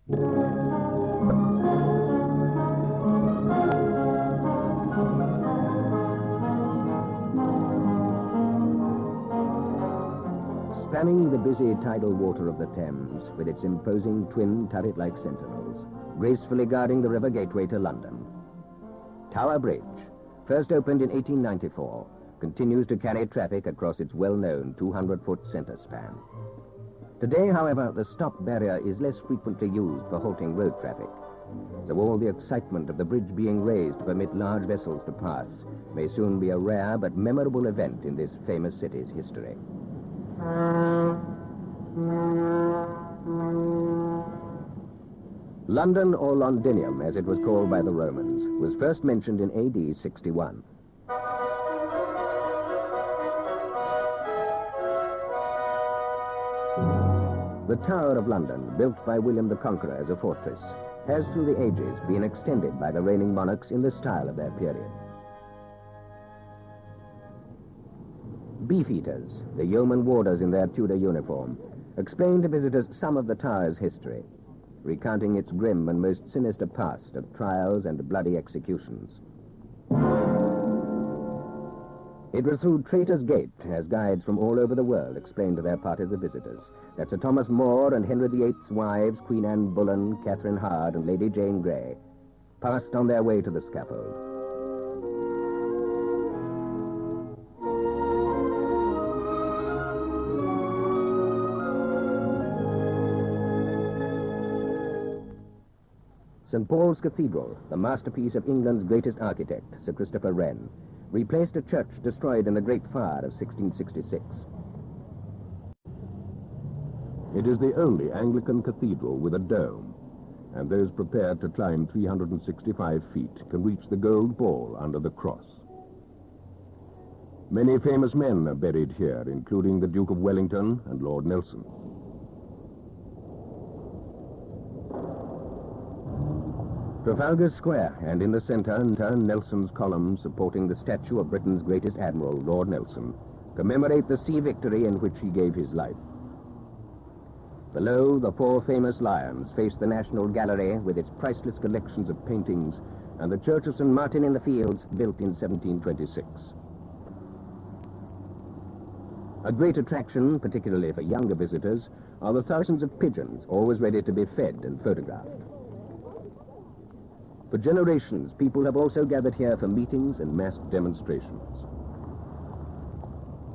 Spanning the busy tidal water of the Thames with its imposing twin turret-like sentinels, gracefully guarding the river gateway to London, Tower Bridge, first opened in 1894, continues to carry traffic across its well-known 200-foot center span. Today, however, the stop barrier is less frequently used for halting road traffic, so all the excitement of the bridge being raised to permit large vessels to pass may soon be a rare but memorable event in this famous city's history. London, or Londinium, as it was called by the Romans, was first mentioned in AD 61. The Tower of London, built by William the Conqueror as a fortress, has through the ages been extended by the reigning monarchs in the style of their period. Beefeaters, the yeoman warders in their Tudor uniform, explain to visitors some of the tower's history, recounting its grim and most sinister past of trials and bloody executions. It was through Traitor's Gate, as guides from all over the world explained to their parties of visitors, that Sir Thomas More and Henry VIII's wives, Queen Anne Boleyn, Catherine Howard, and Lady Jane Grey, passed on their way to the scaffold. St. Paul's Cathedral, the masterpiece of England's greatest architect, Sir Christopher Wren, replaced a church destroyed in the Great Fire of 1666. It is the only Anglican cathedral with a dome, and those prepared to climb 365 feet can reach the gold ball under the cross. Many famous men are buried here, including the Duke of Wellington and Lord Nelson. Trafalgar Square, and in the center, Nelson's column supporting the statue of Britain's greatest admiral, Lord Nelson, commemorate the sea victory in which he gave his life. Below, the four famous lions face the National Gallery with its priceless collections of paintings and the Church of St. Martin in the Fields, built in 1726. A great attraction, particularly for younger visitors, are the thousands of pigeons always ready to be fed and photographed. For generations, people have also gathered here for meetings and masked demonstrations.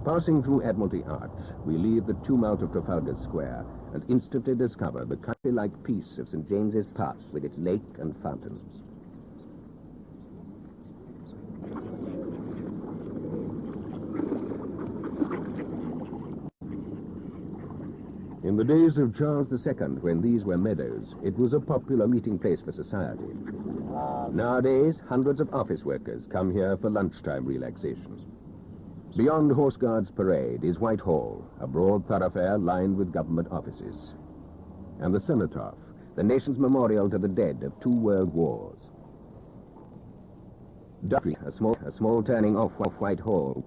Passing through Admiralty Arch, we leave the tumult of Trafalgar Square and instantly discover the country-like peace of St. James's Park with its lake and fountains. In the days of Charles II, when these were meadows, it was a popular meeting place for society. Nowadays, hundreds of office workers come here for lunchtime relaxation. Beyond Horse Guards Parade is Whitehall, a broad thoroughfare lined with government offices. And the Cenotaph, the nation's memorial to the dead of 2 world wars. Dutry, a small turning off Whitehall,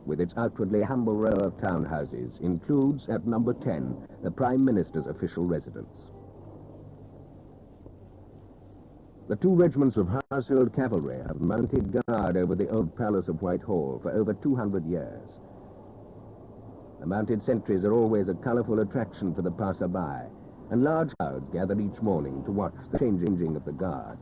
with its outwardly humble row of townhouses, includes, at number 10, the Prime Minister's official residence. The 2 regiments of household cavalry have mounted guard over the old palace of Whitehall for over 200 years. The mounted sentries are always a colorful attraction for the passer-by, and large crowds gather each morning to watch the changing of the guard.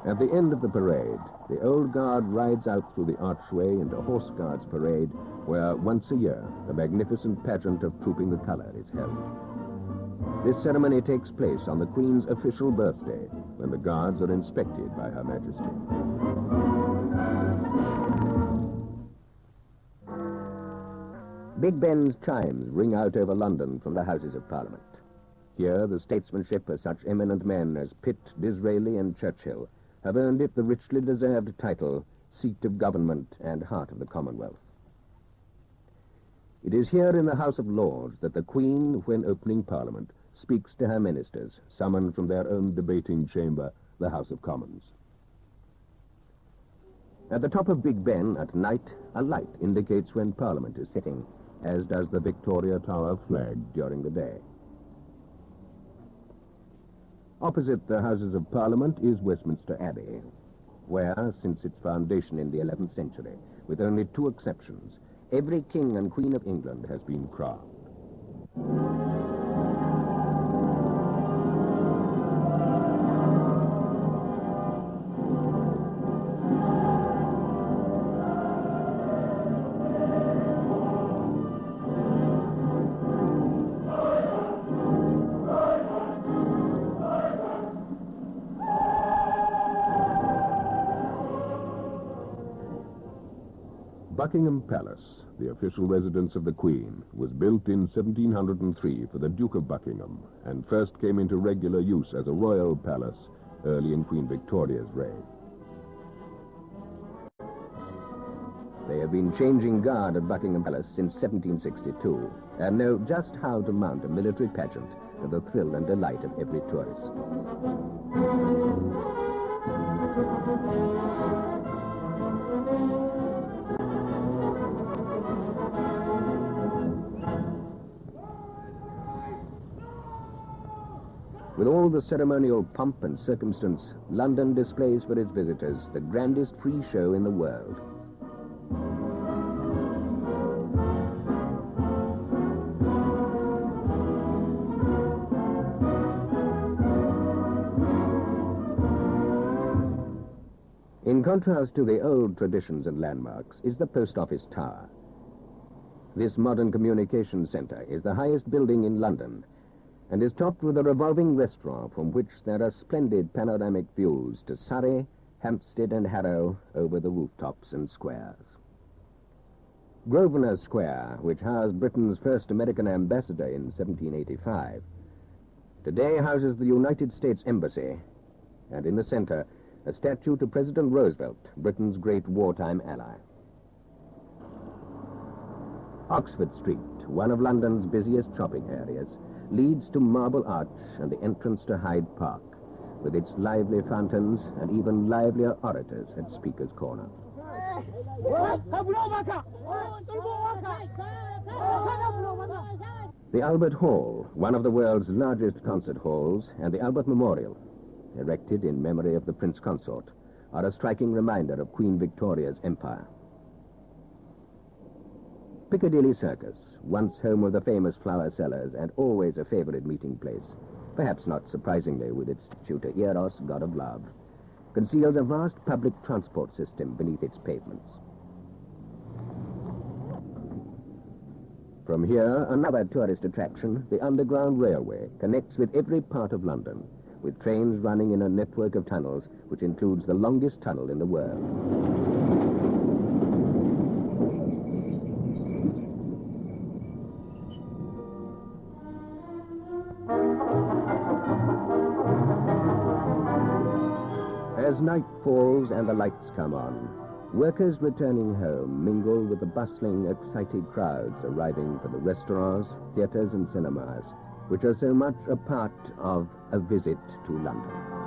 At the end of the parade, the old guard rides out through the archway into Horse Guards Parade, where once a year the magnificent pageant of Trooping the Colour is held. This ceremony takes place on the Queen's official birthday, when the guards are inspected by Her Majesty. Big Ben's chimes ring out over London from the Houses of Parliament. Here, the statesmanship of such eminent men as Pitt, Disraeli, and Churchill have earned it the richly deserved title, seat of government and heart of the Commonwealth. It is here in the House of Lords that the Queen, when opening Parliament, speaks to her ministers, summoned from their own debating chamber, the House of Commons. At the top of Big Ben at night, a light indicates when Parliament is sitting, as does the Victoria Tower flag during the day. Opposite the Houses of Parliament is Westminster Abbey, where, since its foundation in the 11th century, with only 2 exceptions, every King and Queen of England has been crowned. Buckingham Palace, the official residence of the Queen, was built in 1703 for the Duke of Buckingham and first came into regular use as a royal palace early in Queen Victoria's reign. They have been changing guard at Buckingham Palace since 1762 and know just how to mount a military pageant to the thrill and delight of every tourist. With all the ceremonial pomp and circumstance, London displays for its visitors the grandest free show in the world. In contrast to the old traditions and landmarks is the Post Office Tower. This modern communications centre is the highest building in London and is topped with a revolving restaurant from which there are splendid panoramic views to Surrey, Hampstead and Harrow over the rooftops and squares. Grosvenor Square, which housed Britain's first American ambassador in 1785, today houses the United States Embassy, and in the center, a statue to President Roosevelt, Britain's great wartime ally. Oxford Street, one of London's busiest shopping areas, leads to Marble Arch and the entrance to Hyde Park, with its lively fountains and even livelier orators at Speaker's Corner. The Albert Hall, one of the world's largest concert halls, and the Albert Memorial, erected in memory of the Prince Consort, are a striking reminder of Queen Victoria's empire. Piccadilly Circus, once home of the famous flower sellers and always a favorite meeting place, perhaps not surprisingly with its tutor Eros, god of love, conceals a vast public transport system beneath its pavements. From here, another tourist attraction, the Underground Railway, connects with every part of London, with trains running in a network of tunnels which includes the longest tunnel in the world. As night falls and the lights come on, workers returning home mingle with the bustling, excited crowds arriving for the restaurants, theatres and cinemas, which are so much a part of a visit to London.